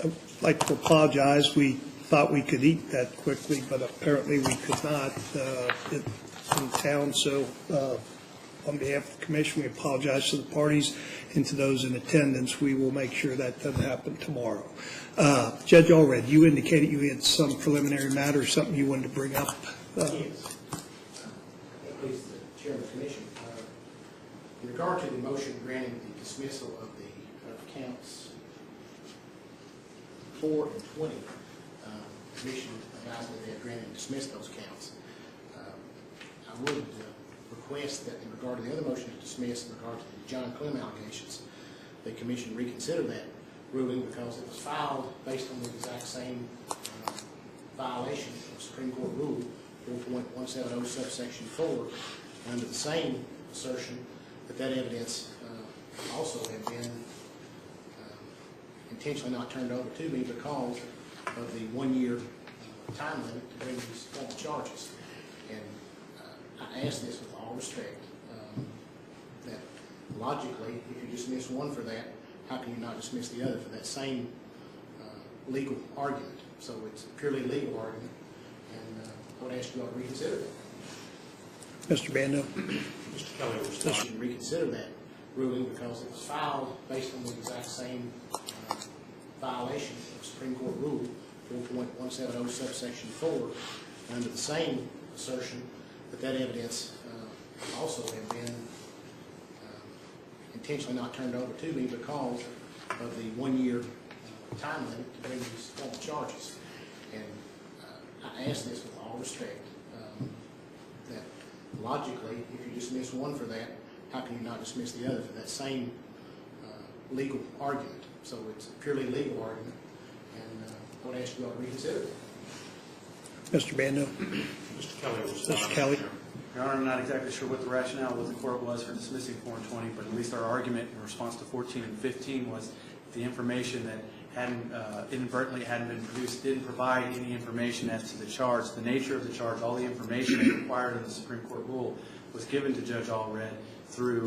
I'd like to apologize. We thought we could eat that quickly, but apparently we could not in town. So on behalf of the commission, we apologize to the parties and to those in attendance. We will make sure that doesn't happen tomorrow. Judge Allred, you indicated you had some preliminary matters, something you wanted to bring up. Yes. Please, the Chair of the Commission. In regard to the motion granting the dismissal of the counts 4 and 20, the Commission advised that they had granted and dismissed those counts. I would request that in regard to the other motion to dismiss in regard to the John Clem allegations, the Commission reconsider that ruling because it was filed based on the exact same violation of Supreme Court Rule 4.170 subsection 4, under the same assertion that evidence also had been intentionally not turned over to me because of the 1-year time limit to bring these formal charges. And I ask this with all respect, that logically, if you dismiss one for that, how can you not dismiss the other for that same legal argument? So it's a purely legal argument, and I would ask you all to reconsider that. Mr. Bando. Mr. Kelly was to reconsider that ruling because it was filed based on the exact same violation of Supreme Court Rule 4.170 subsection 4, under the same assertion that evidence also had been intentionally not turned over to me because of the 1-year time limit to bring these formal charges. And I ask this with all respect, that logically, if you dismiss one for that, how can you not dismiss the other for that same legal argument? So it's a purely legal argument, and I would ask you all to reconsider it. Mr. Bando. Mr. Kelly will Mr. Kelly. Your Honor, I'm not exactly sure what the rationale of the court was for dismissing 4 and 20, but at least our argument in response to 14 and 15 was the information that hadn't inadvertently hadn't been produced didn't provide any information as to the charge, the nature of the charge. All the information required in the Supreme Court rule was given to Judge Allred through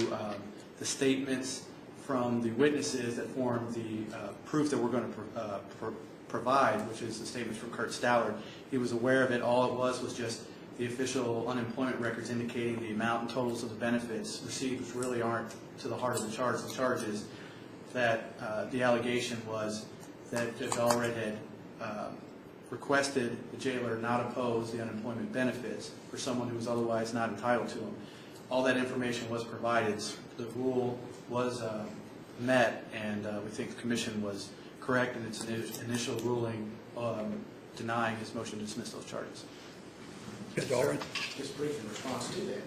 the statements from the witnesses that formed the proof that we're going to provide, which is the statements from Kurt Stallard. He was aware of it. All it was just the official unemployment records indicating the amount and totals of the benefits received, which really aren't to the heart of the charge. The charge is that the allegation was that Judge Allred had requested the jailer not oppose the unemployment benefits for someone who was otherwise not entitled to them. All that information was provided. The rule was met, and we think the Commission was correct in its initial ruling denying his motion to dismiss those charges. Judge Allred. Just brief in response to that.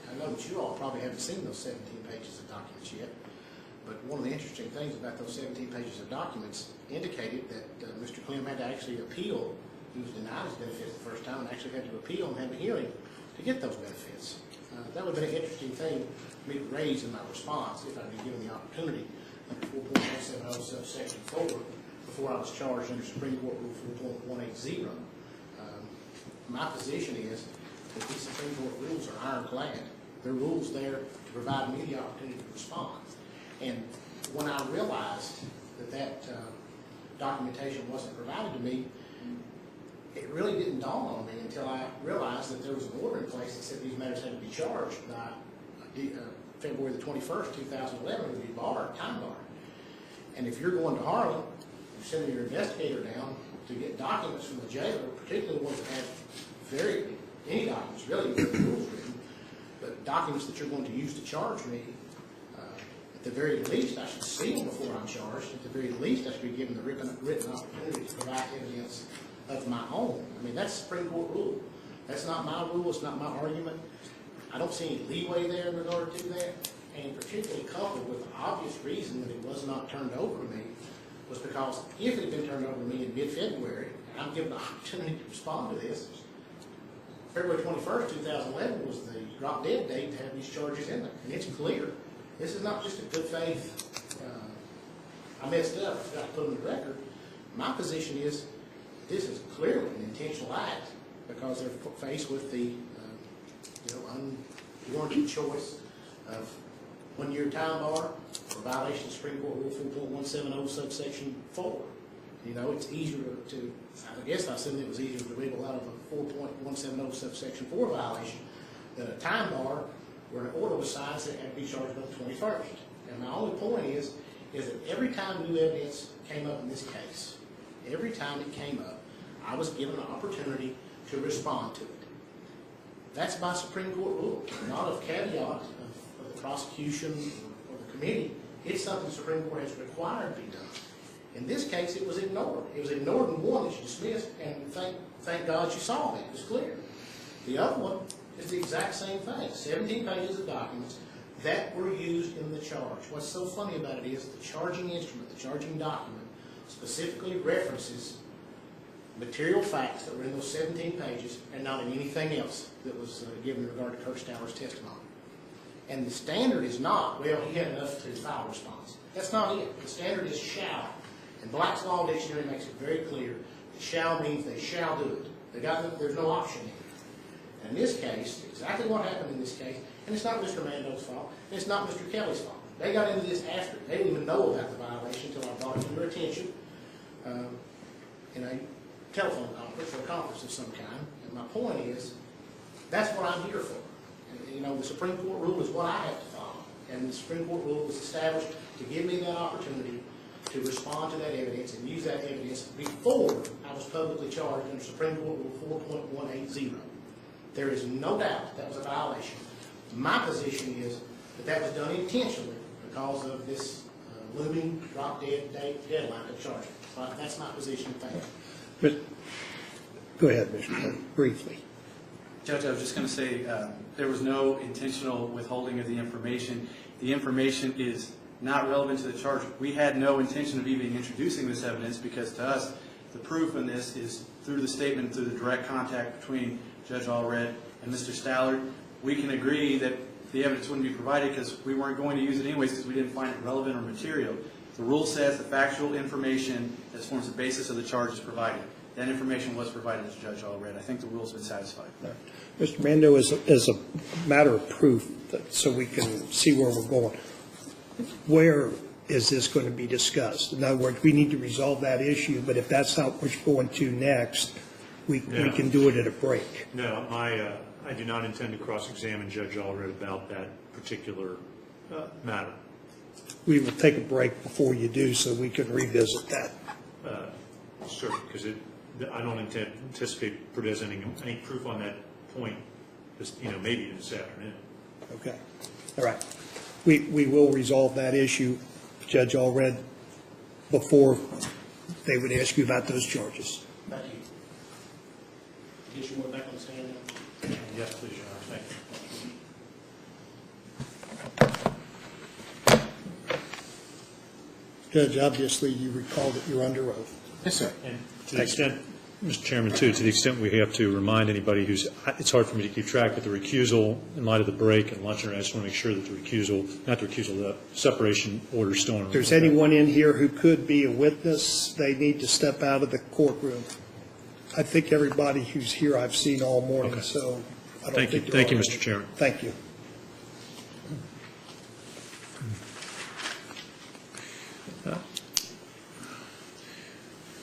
I know that you all probably haven't seen those 17 pages of documents yet, but one of the interesting things about those 17 pages of documents indicated that Mr. Clem had to actually appeal. He was denied his benefits the first time and actually had to appeal and have a hearing to get those benefits. That would have been an interesting thing for me to raise in my response if I'd been given the opportunity under 4.170 subsection 4 before I was charged under Supreme Court Rule 4.180. My position is that these Supreme Court rules are ironclad. They're rules there to provide me the opportunity to respond. And when I realized that documentation wasn't provided to me, it really didn't dawn on me until I realized that there was an order in place that said these matters had to be charged by February the 21st, 2011, it would be barred, time barred. And if you're going to Harlan, you're sending your investigator down to get documents from the jailer, particularly ones that have any documents really, with the rules written, but documents that you're going to use to charge me, at the very least I should see them before I'm charged. At the very least I should be given the written opportunity to provide evidence of my own. I mean, that's Supreme Court rule. That's not my rule. It's not my argument. I don't see any leeway there in regard to that, and particularly coupled with the obvious reason that it was not turned over to me was because if it had been turned over to me in mid-February, and I'm given the opportunity to respond to this, February 21st, 2011 was the drop-dead date to have these charges in there, and it's clear. This is not just a good faith, I messed up, I got to put them on the record. My position is this is clearly an intentional act because they're faced with the unwarranted choice of 1-year time bar for violation of Supreme Court Rule 4.170 subsection 4. You know, it's easier to, I guess I assumed it was easier to wiggle out of a 4.170 subsection 4 violation than a time bar where an order was signed that had to be charged by the 21st. And my only point is that every time new evidence came up in this case, every time it came up, I was given an opportunity to respond to it. That's by Supreme Court rule, not of caveat of the prosecution or the committee. It's something the Supreme Court has required to be done. In this case, it was ignored. It was ignored in one that you dismissed, and thank God you saw that. It was clear. The other one is the exact same thing, 17 pages of documents that were used in the charge. What's so funny about it is the charging instrument, the charging document, specifically references material facts that were in those 17 pages and not in anything else that was given in regard to Kurt Stowler's testimony. And the standard is not, well, he had enough to file a response. That's not it. The standard is shall. And Black's Law Dictionary makes it very clear that shall means they shall do it. There's no option in it. And in this case, exactly what happened in this case, and it's not Mr. Mando's fault, and it's not Mr. Kelly's fault. They got into this after. They didn't even know about the violation until I brought it to their attention in a telephone conference or a conference of some kind. And my point is, that's what I'm here for. And, you know, the Supreme Court rule is what I have to follow. And the Supreme Court rule was established to give me that opportunity to respond to that evidence and use that evidence before I was publicly charged under Supreme Court Rule 4.180. There is no doubt that was a violation. My position is that that was done intentionally because of this looming drop-dead date deadline of charging. That's my position. Thank you. Go ahead, Mr. Kelly, briefly. Judge, I was just going to say there was no intentional withholding of the information. The information is not relevant to the charge. We had no intention of even introducing this evidence because to us, the proof in this is through the statement, through the direct contact between Judge Allred and Mr. Stallard. We can agree that the evidence wouldn't be provided because we weren't going to use it anyways because we didn't find it relevant or material. The rule says the factual information that forms the basis of the charge is provided. That information was provided to Judge Allred. I think the rule's been satisfied. Mr. Mando, as a matter of proof, so we can see where we're going, where is this going to be discussed? In other words, we need to resolve that issue, but if that's not what we're going to next, we can do it at a break. No, I do not intend to cross-examine Judge Allred about that particular matter. We will take a break before you do so we can revisit that. Certainly, because I don't anticipate presenting any proof on that point, maybe this afternoon. Okay. All right. We will resolve that issue, Judge Allred, before they would ask you about those charges. Thank you. Get your more back on the stand now. Yes, please, Your Honor. Thank you. Judge, obviously you recall that you're under oath. Yes, sir. And to the extent, Mr. Chairman, too, to the extent we have to remind anybody it's hard for me to keep track, but the recusal in light of the break and luncheon, I just want to make sure that the separation order is still in. If there's anyone in here who could be a witness, they need to step out of the courtroom. I think everybody who's here I've seen all morning, Okay. so I don't Thank you. think Thank you, all- Mr. Chairman. Thank you.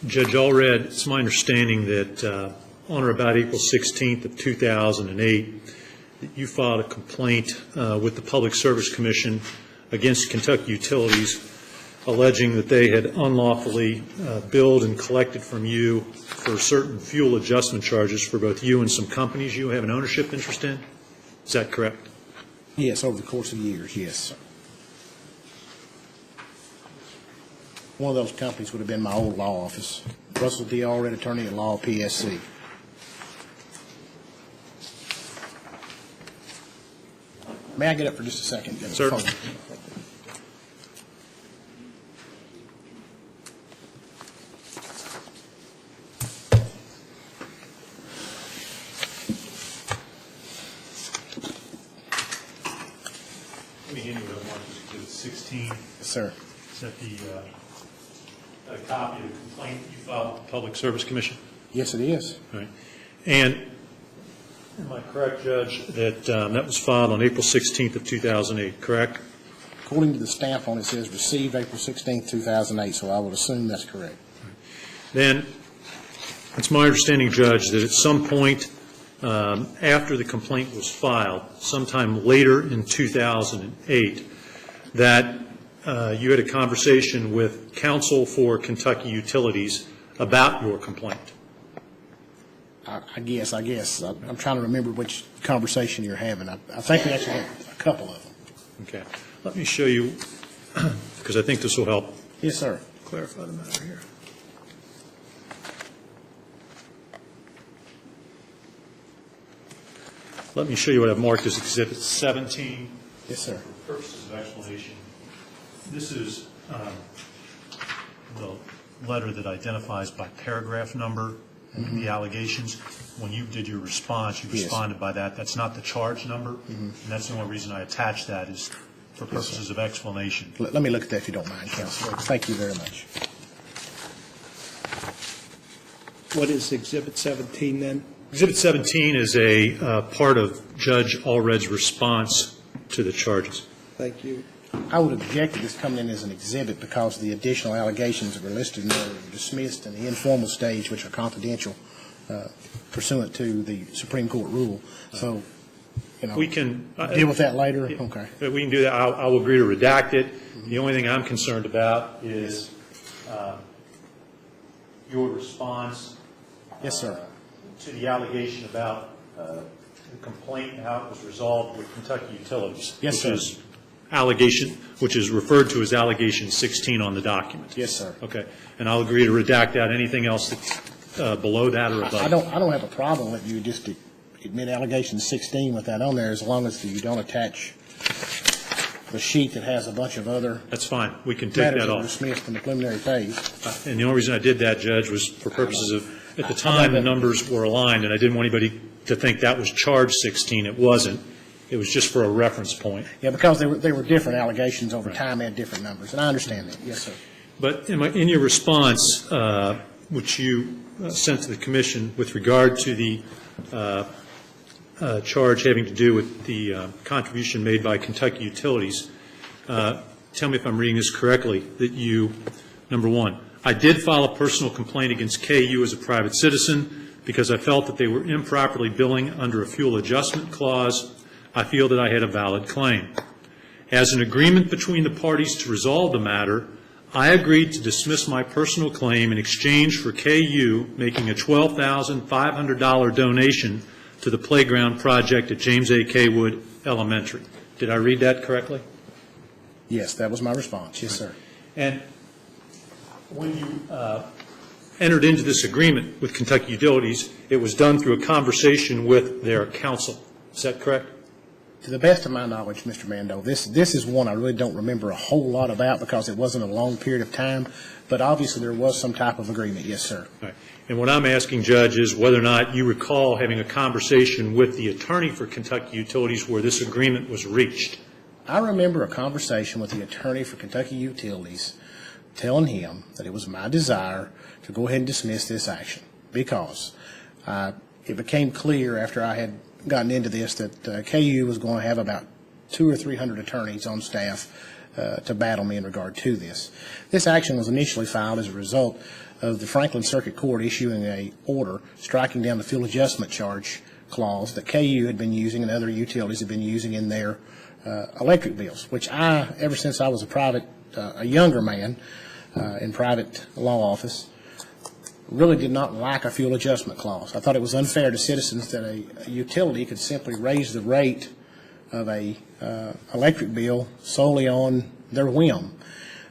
Judge Allred, it's my understanding that on or about April 16th of 2008, that you filed a complaint with the Public Service Commission against Kentucky Utilities, alleging that they had unlawfully billed and collected from you for certain fuel adjustment charges for both you and some companies you have an ownership interest in. Is that correct? Yes, over the course of years, yes. One of those companies would have been my old law office, Russell D. Allred, attorney at law, PSC. May I get up for just a second? Certainly. Let me hand you that one, Exhibit 16. Yes, sir. Is that a copy of the complaint that you filed with the Public Service Commission? Yes, it is. All right. And am I correct, Judge, that that was filed on April 16th of 2008, correct? according to the stamp on it, says received April 16th, 2008, so I would assume that's correct. Then, it's my understanding, Judge, that at some point after the complaint was filed, sometime later in 2008, that you had a conversation with counsel for Kentucky Utilities about your complaint. I guess. I'm trying to remember which conversation you're having. I think we actually had a couple of them. Okay. Let me show you, because I think this will help Yes, sir. clarify the matter here. Let me show you what I've marked as Exhibit 17. Yes, sir. For purposes of explanation, this is the letter that identifies by paragraph number the allegations. When you did your response, you Yes. responded by that. That's not the charge number, and that's the only reason I attached that is for purposes of explanation. Let me look at that if you don't mind, Counsel. Thank you very much. What is Exhibit 17 then? Exhibit 17 is a part of Judge Allred's response to the charges. Thank you. I would object to this coming in as an exhibit because the additional allegations that were listed in there were dismissed in the informal stage, which are confidential pursuant to the Supreme Court rule. So, We can deal with that later? Okay. We can do that. I will agree to redact it. The only thing I'm concerned about is your response Yes, sir. to the allegation about the complaint and how it was resolved with Kentucky Utilities. Yes, sir. Which is referred to as allegation 16 on the document. Yes, sir. Okay. And I'll agree to redact that. Anything else that's below that or above? I don't have a problem with you just admit allegation 16 with that on there, as long as you don't attach the sheet that has a bunch of other That's fine. We can take matters that that were off. dismissed in the preliminary phase. And the only reason I did that, Judge, was for purposes of, at the time, the numbers were aligned, and I didn't want anybody to think that was charge 16. It wasn't. It was just for a reference point. Yeah, because they were different allegations over time, they had different numbers, and I understand that. Yes, sir. But in your response, which you sent to the commission with regard to the charge having to do with the contribution made by Kentucky Utilities, tell me if I'm reading this correctly, that you, number one, I did file a personal complaint against KU as a private citizen because I felt that they were improperly billing under a fuel adjustment clause. I feel that I had a valid claim. As an agreement between the parties to resolve the matter, I agreed to dismiss my personal claim in exchange for KU making a $12,500 donation to the playground project at James A. Kaywood Elementary. Did I read that correctly? Yes, that was my response. Yes, sir. And when you entered into this agreement with Kentucky Utilities, it was done through a conversation with their counsel. Is that correct? To the best of my knowledge, Mr. Mando, this is one I really don't remember a whole lot about because it wasn't a long period of time, but obviously there was some type of agreement. Yes, sir. All right. And what I'm asking, Judge, is whether or not you recall having a conversation with the attorney for Kentucky Utilities where this agreement was reached. I remember a conversation with the attorney for Kentucky Utilities telling him that it was my desire to go ahead and dismiss this action because it became clear after I had gotten into this that KU was going to have about 200 or 300 attorneys on staff to battle me in regard to this. This action was initially filed as a result of the Franklin Circuit Court issuing an order striking down the fuel adjustment charge clause that KU had been using and other utilities had been using in their electric bills, which ever since I was a younger man in private law office, really did not like a fuel adjustment clause. I thought it was unfair to citizens that a utility could simply raise the rate of a electric bill solely on their whim,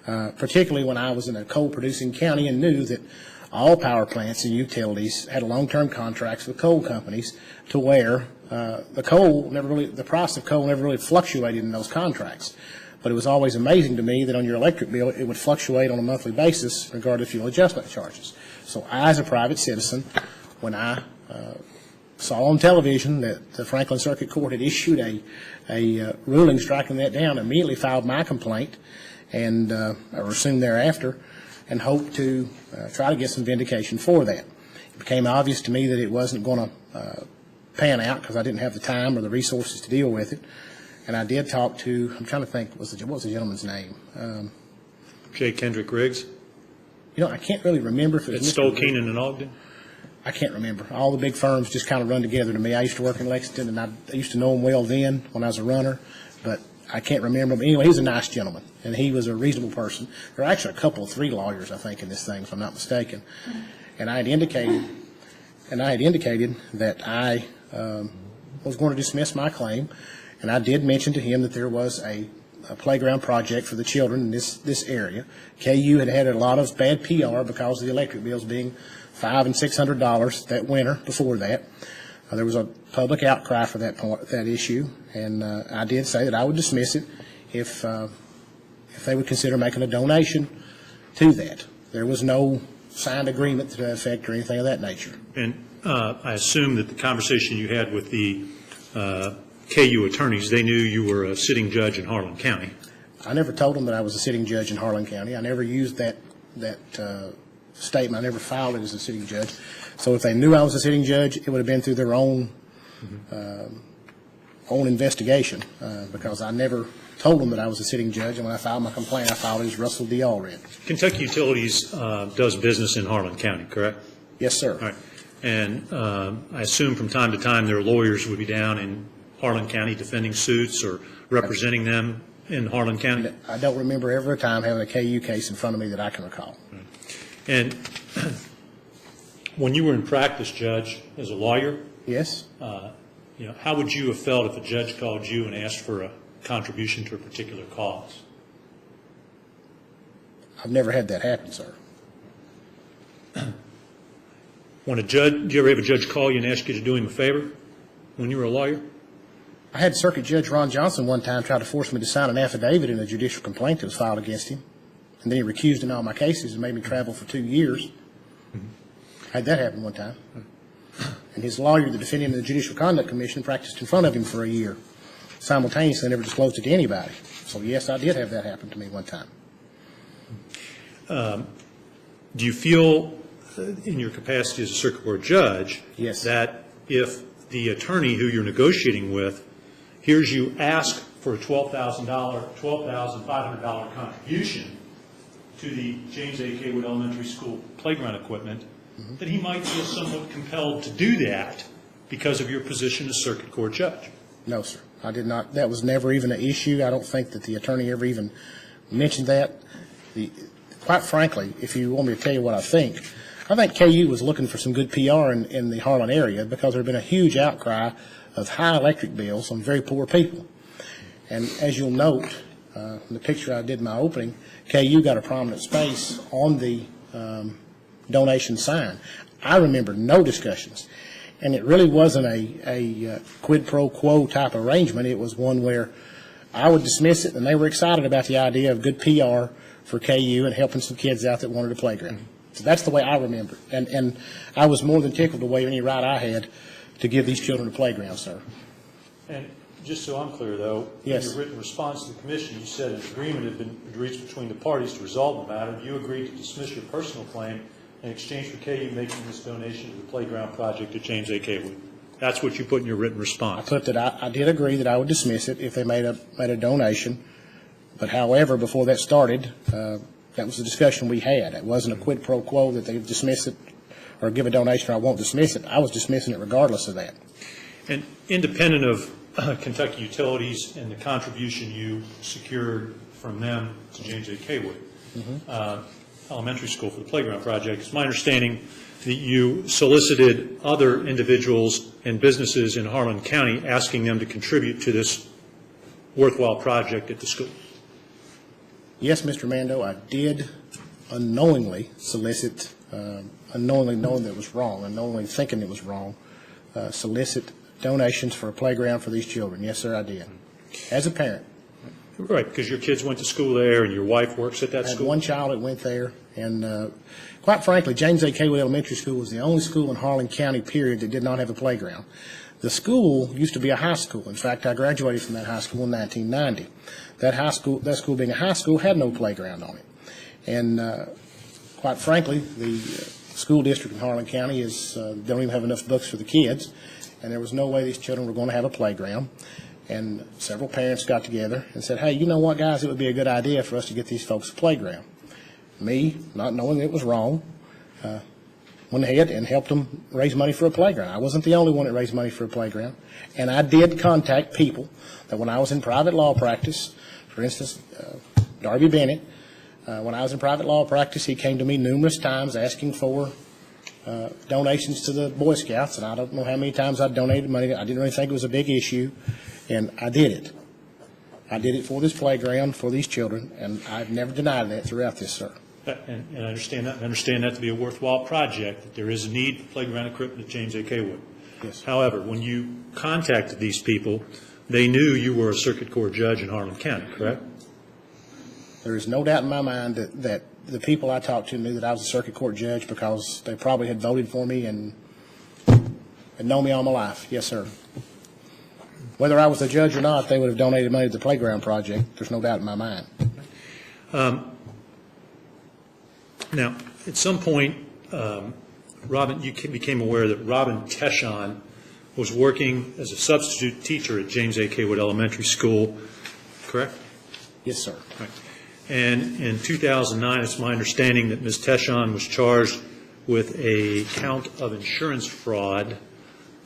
particularly when I was in a coal-producing county and knew that all power plants and utilities had long-term contracts with coal companies to where the price of coal never really fluctuated in those contracts. But it was always amazing to me that on your electric bill, it would fluctuate on a monthly basis in regard to fuel adjustment charges. So I, as a private citizen, when I saw on television that the Franklin Circuit Court had issued a ruling striking that down, immediately filed my complaint and or soon thereafter, and hoped to try to get some vindication for that. It became obvious to me that it wasn't going to pan out because I didn't have the time or the resources to deal with it. And I did talk to, I'm trying to think, what was the gentleman's name? J. Kendrick Riggs, I can't really remember if it at was Mr. Stoll Riggs. Keenan and Ogden? I can't remember. All the big firms just kind of run together to me. I used to work in Lexington, and I used to know him well then when I was a runner, but I can't remember. But anyway, he was a nice gentleman, and he was a reasonable person. There are actually three lawyers, I think, in this thing, if I'm not mistaken. And I had indicated that I was going to dismiss my claim, and I did mention to him that there was a playground project for the children in this area. KU had had a lot of bad PR because of the electric bills being $500 and $600 that winter before that. There was a public outcry for that issue, and I did say that I would dismiss it if they would consider making a donation to that. There was no signed agreement to that effect or anything of that nature. And I assume that the conversation you had with the KU attorneys, they knew you were a sitting judge in Harlan County. I never told them that I was a sitting judge in Harlan County. I never used that statement. I never filed it as a sitting judge. So if they knew I was a sitting judge, it would have been through their own investigation, because I never told them that I was a sitting judge, and when I filed my complaint, I filed it as Russell D. Allred. Kentucky Utilities does business in Harlan County, correct? Yes, sir. All right. And I assume from time to time their lawyers would be down in Harlan County defending suits or representing them in Harlan County? I don't remember ever a time having a KU case in front of me that I can recall. And when you were in practice, Judge, as a lawyer, Yes? how would you have felt if a judge called you and asked for a contribution to a particular cause? I've never had that happen, sir. When a judge, do you ever have a judge call you and ask you to do him a favor when you were a lawyer? I had Circuit Judge Ron Johnson one time try to force me to sign an affidavit in a judicial complaint that was filed against him, and then he recused in all my cases and made me travel for 2 years. I had that happen one time. And his lawyer, the defendant in the Judicial Conduct Commission, practiced in front of him for a year. Simultaneously, never disclosed it to anybody. So, yes, I did have that happen to me one time. Do you feel, in your capacity as a circuit court judge, Yes. that if the attorney who you're negotiating with hears you ask for a $12,500 contribution to the James A. Kaywood Elementary School playground equipment, that he might feel somewhat compelled to do that because of your position as circuit court judge? No, sir. I did not. That was never even an issue. I don't think that the attorney ever even mentioned that. Quite frankly, if you want me to tell you what I think KU was looking for some good PR in the Harlan area because there had been a huge outcry of high electric bills on very poor people. And as you'll note, in the picture I did in my opening, KU got a prominent space on the donation sign. I remember no discussions. And it really wasn't a quid pro quo type arrangement. It was one where I would dismiss it, and they were excited about the idea of good PR for KU and helping some kids out that wanted a playground. So that's the way I remember it. And I was more than tickled to waive any right I had to give these children a playground, sir. And just so I'm clear, though, Yes. in your written response to the commission, you said an agreement had been reached between the parties to resolve the matter. You agreed to dismiss your personal claim in exchange for KU making this donation to the playground project at James A. Kaywood. That's what you put in your written I response. put that I did agree that I would dismiss it if they made a donation. But however, before that started, that was the discussion we had. It wasn't a quid pro quo that they dismiss it or give a donation or I won't dismiss it. I was dismissing it regardless of that. And independent of Kentucky Utilities and the contribution you secured from them to James A. Kaywood Elementary School for the playground project, it's my understanding that you solicited other individuals and businesses in Harlan County asking them to contribute to this worthwhile project at the school. Yes, Mr. Mando, I did unknowingly solicit, unknowingly knowing that it was wrong, unknowingly thinking it was wrong, solicit donations for a playground for these children. Yes, sir, I did. As a parent. Right, because your kids went to school there and your wife works at that I had school? one child that went there, and quite frankly, James A. Kaywood Elementary School was the only school in Harlan County, period, that did not have a playground. The school used to be a high school. In fact, I graduated from that high school in 1990. That school being a high school had no playground on it. And quite frankly, the school district in Harlan County don't even have enough books for the kids, and there was no way these children were going to have a playground. And several parents got together and said, hey, you know what, guys, it would be a good idea for us to get these folks a playground. Me, not knowing it was wrong, went ahead and helped them raise money for a playground. I wasn't the only one that raised money for a playground. And I did contact people that when I was in private law practice, for instance, Darby Bennett, when I was in private law practice, he came to me numerous times asking for donations to the Boy Scouts, and I don't know how many times I donated money. I didn't really think it was a big issue, and I did it. I did it for this playground, for these children, and I've never denied that throughout this, sir. And I understand that. I understand that to be a worthwhile project, that there is a need for playground equipment at James A. Kaywood. Yes. However, when you contacted these people, they knew you were a circuit court judge in Harlan County, correct? There is no doubt in my mind that the people I talked to knew that I was a circuit court judge because they probably had voted for me and had known me all my life. Yes, sir. Whether I was a judge or not, they would have donated money to the playground project. There's no doubt in my mind. Now, at some point, Robin, you became aware that Robin Teschon was working as a substitute teacher at James A. Kaywood Elementary School, correct? Yes, sir. Right. And in 2009, it's my understanding that Ms. Teschon was charged with a count of insurance fraud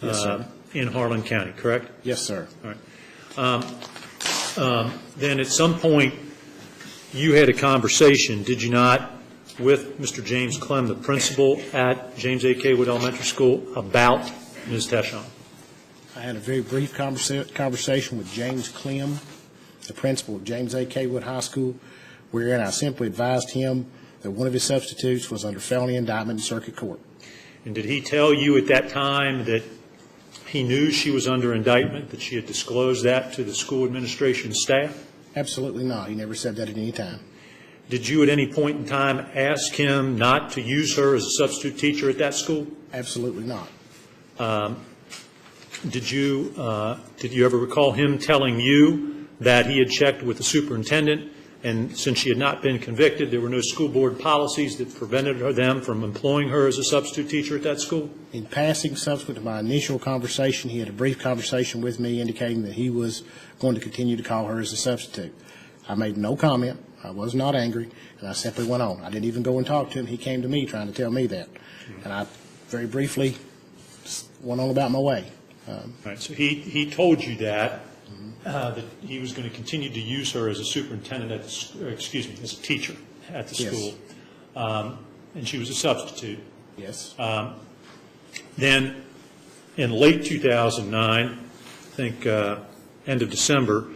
Yes, sir. In Harlan County, correct? Yes, sir. All right. Then at some point, you had a conversation, did you not, with Mr. James Clem, the principal at James A. Kaywood Elementary School, about Ms. Teschon? I had a very brief conversation with James Clem, the principal of James A. Kaywood High School, wherein I simply advised him that one of his substitutes was under felony indictment in circuit court. And did he tell you at that time that he knew she was under indictment, that she had disclosed that to the school administration staff? Absolutely not. He never said that at any time. Did you at any point in time ask him not to use her as a substitute teacher at that school? Absolutely not. Did you ever recall him telling you that he had checked with the superintendent, and since she had not been convicted, there were no school board policies that prevented them from employing her as a substitute teacher at that school? In passing, subsequent to my initial conversation, he had a brief conversation with me indicating that he was going to continue to call her as a substitute. I made no comment. I was not angry, and I simply went on. I didn't even go and talk to him. He came to me trying to tell me that. And I very briefly went on about my way. All right, so he told you that he was going to continue to use her as a superintendent at the, as a teacher at the Yes. school, and she was a substitute. Yes. Then, in late 2009, I think end of December,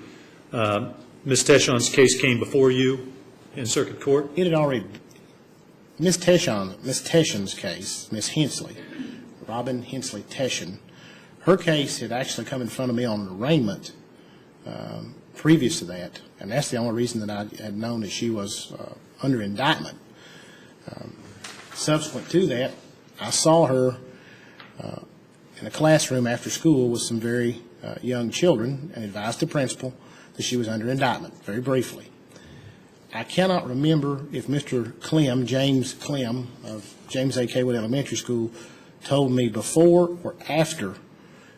Ms. Teschon's case came before you in circuit court? It had already, Ms. Teschon's case, Ms. Hensley, Robin Hensley Teschon, her case had actually come in front of me on an arraignment previous to that, and that's the only reason that I had known that she was under indictment. Subsequent to that, I saw her in a classroom after school with some very young children and advised the principal that she was under indictment, very briefly. I cannot remember if Mr. Clem, James Clem of James A. Kaywood Elementary School, told me before or after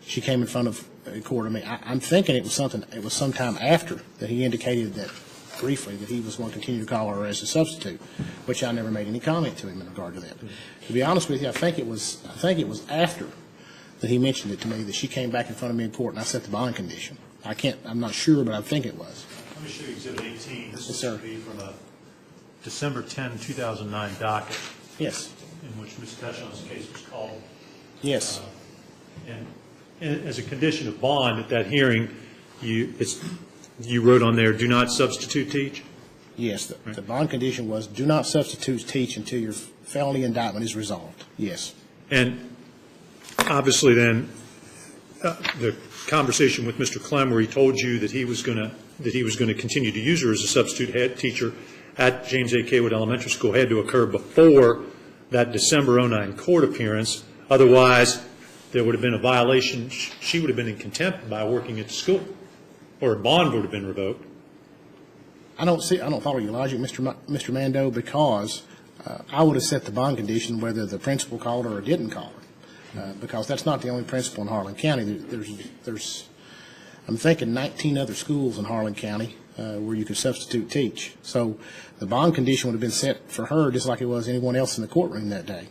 she came in front of court. I mean, I'm thinking it was sometime after that he indicated that briefly that he was going to continue to call her as a substitute, which I never made any comment to him in regard to that. To be honest with you, I think it was after that he mentioned it to me that she came back in front of me in court and I set the bond condition. I'm not sure, but I think it was. Let me show you Exhibit 18. This Yes, sir. would be from a December 10, 2009 docket Yes. in which Ms. Teschon's case was called. Yes. And as a condition of bond at that hearing, you wrote on there, do not substitute teach? Yes. The bond condition was do not substitute teach until your felony indictment is resolved. Yes. And obviously then, the conversation with Mr. Clem where he told you that he was going to continue to use her as a substitute head teacher at James A. Kaywood Elementary School had to occur before that December 2009 court appearance. Otherwise, there would have been a violation. She would have been in contempt by working at the school, or a bond would have been revoked. I don't follow your logic, Mr. Mando, because I would have set the bond condition whether the principal called her or didn't call her, because that's not the only principal in Harlan County. There's I'm thinking 19 other schools in Harlan County where you could substitute teach. So the bond condition would have been set for her just like it was anyone else in the courtroom that day.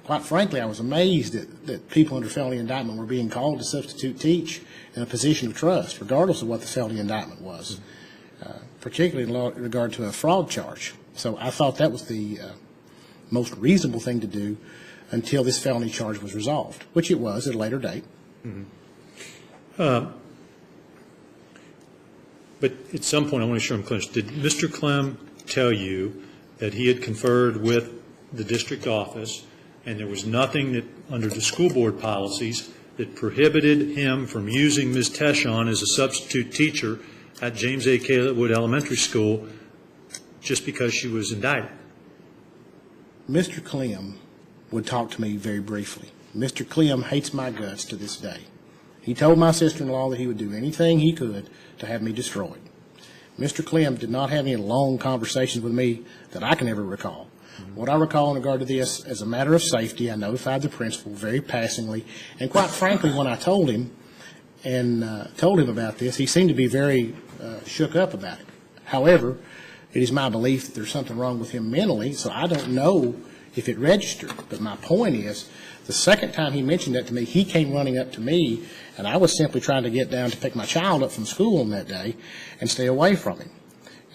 Quite frankly, I was amazed that people under felony indictment were being called to substitute teach in a position of trust, regardless of what the felony indictment was, particularly in regard to a fraud charge. So I thought that was the most reasonable thing to do until this felony charge was resolved, which it was at a later date. But at some point, I want to make sure I'm clear. Did Mr. Clem tell you that he had conferred with the district office and there was nothing that, under the school board policies, that prohibited him from using Ms. Teschon as a substitute teacher at James A. Caleb Elementary School just because she was indicted? Mr. Clem would talk to me very briefly. Mr. Clem hates my guts to this day. He told my sister-in-law that he would do anything he could to have me destroyed. Mr. Clem did not have any long conversations with me that I can ever recall. What I recall in regard to this, as a matter of safety, I notified the principal very passingly, and quite frankly, when I told him about this, he seemed to be very shook up about it. However, it is my belief that there's something wrong with him mentally, so I don't know if it registered. But my point is, the second time he mentioned that to me, he came running up to me, and I was simply trying to get down to pick my child up from school on that day and stay away from him.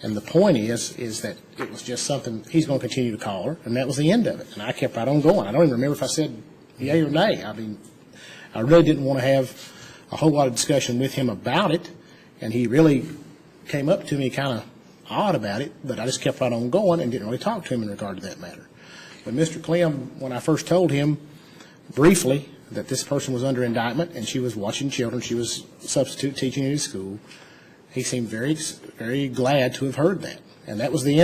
And the point is that it was just something, he's going to continue to call her, and that was the end of it. And I kept right on going. I don't even remember if I said yay or nay. I mean, I really didn't want to have a whole lot of discussion with him about it, and he really came up to me kind of odd about it, but I just kept right on going and didn't really talk to him in regard to that matter. But Mr. Clem, when I first told him briefly that this person was under indictment and she was watching children, she was substitute teaching in his school, he seemed very, very glad to have heard that. And that was the end